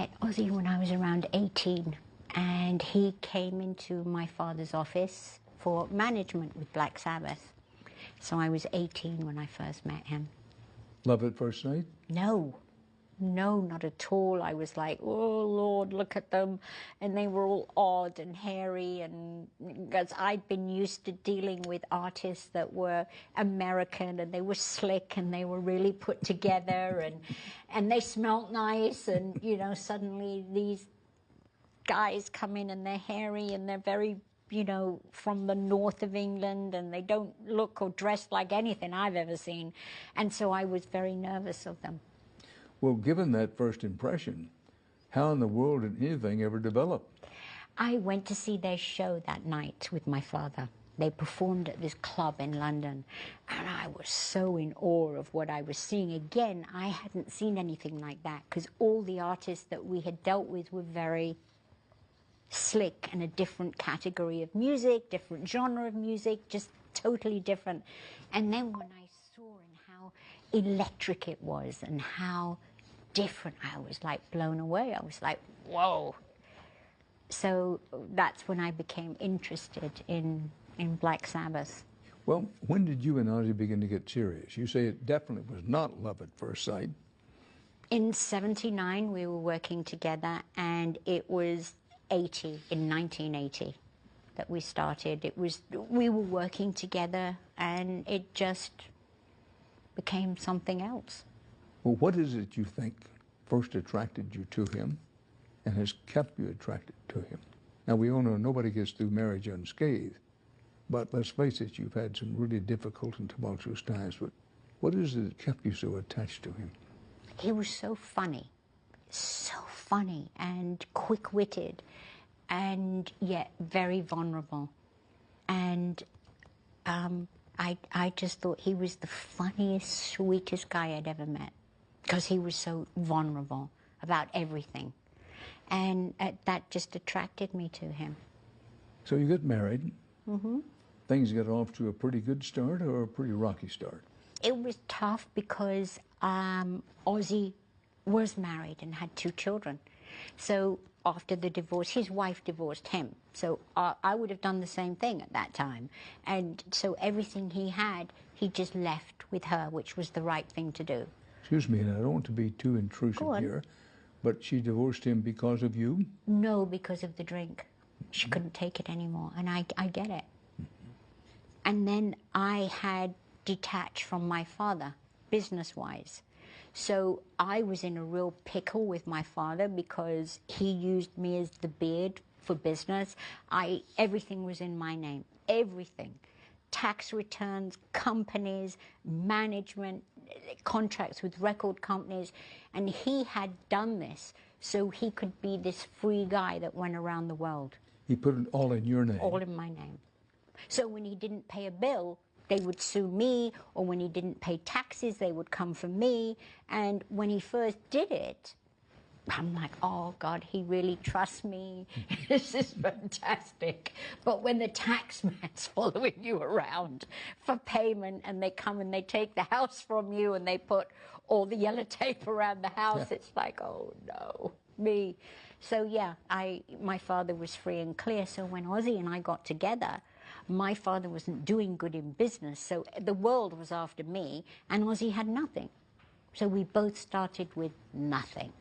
Met Ozzy when I was around 18, and he came into my father's office for management with Black Sabbath. So I was 18 when I first met him. Love at first sight? No, not at all. I was like, oh Lord, look at them. And they were all odd and hairy, and because I'd been used to dealing with artists that were American, and they were slick, and they were really put together, and they smelt nice, and you know, suddenly these guys come in and they're hairy and they're very, you know, from the north of England, and they don't look or dress like anything I've ever seen. And so I was very nervous of them. Well, given that first impression, how in the world did anything ever develop? I went to see their show that night with my father. They performed at this club in London, and I was so in awe of what I was seeing. Again, I hadn't seen anything like that, because all the artists that we had dealt with were very slick and a different category of music, different genre of music, just totally different. And then when I saw and how electric it was and how different, I was like blown away. I was like, whoa. So that's when I became interested in Black Sabbath. Well, when did you and Ozzy begin to get serious? You say it definitely was not love at first sight. In '79, we were working together, and it was in 1980 that we started. We were working together, and it just became something else. Well, what is it you think first attracted you to him and has kept you attracted to him? Now, we all know nobody gets through marriage unscathed, but let's face it, you've had some really difficult and tumultuous times, but what is it that kept you so attached to him? He was so funny and quick-witted, and yet very vulnerable. And I just thought he was the funniest, sweetest guy I'd ever met, because he was so vulnerable about everything. And that just attracted me to him. So you get married. Mm-hmm. Things got off to a pretty good start or a pretty rocky start? It was tough because Ozzy was married and had 2 children. So after the divorce, his wife divorced him. So I would have done the same thing at that time. And so everything he had, he just left with her, which was the right thing to do. Excuse me, and I don't want to be too intrusive here, but she divorced him because of you? No, because of the drink. She couldn't take it anymore, and I get it. And then I had detached from my father, business-wise. So I was in a real pickle with my father because he used me as the beard for business. Everything was in my name, everything. Tax returns, companies, management, contracts with record companies. And he had done this so he could be this free guy that went around the world. He put it all in your name? All in my name. So when he didn't pay a bill, they would sue me, or when he didn't pay taxes, they would come for me. And when he first did it, I'm like, oh God, he really trusts me. This is fantastic. But when the tax man's following you around for payment, and they come and they take the house from you, and they put all the yellow tape around the house, it's like, oh no, me. So yeah, my father was free and clear. So when Ozzy and I got together, my father wasn't doing good in business, so the world was after me, and Ozzy had nothing. So we both started with nothing.